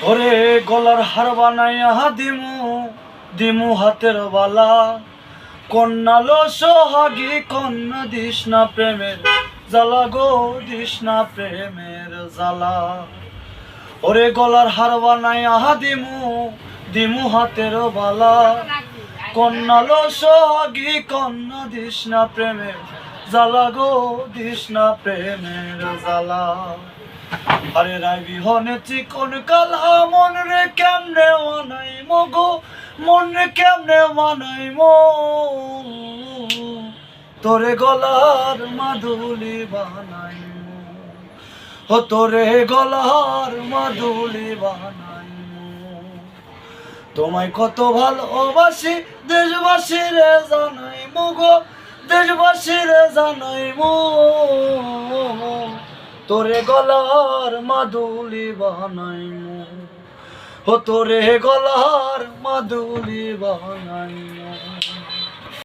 ওরে গলার হার বানাইয়া দিমু দিমু হাতের বালা, কন্যা লো সোহাগী কন্যা দিস না প্রেমের জ্বালা গো, দিস না প্রেমের জ্বালা। ওরে গলার হার বানাইয়া দিমু দিমু হাতের বালা, কন্যা লো সোহাগী কন্যা দিস না প্রেমের জ্বালা গো, দিস না প্রেমের জ্বালা। আরে রাই বিহনে চিকন কালা মন রে কেমনে মানাই মগো, মন রে কেমনে মানাই মো, তোরে গলার মাদুলি বানাই মো, ও তোরে গলার মাদুলি বানাই মো। তোমায় কত ভালোবাসি দেশবাসী রে জানাই মগো, দেশবাসী রে জানাই মো, তোরে গলার মাদুলি বানাইমু, ও তোরে গলার মাদুলি বানাইমু।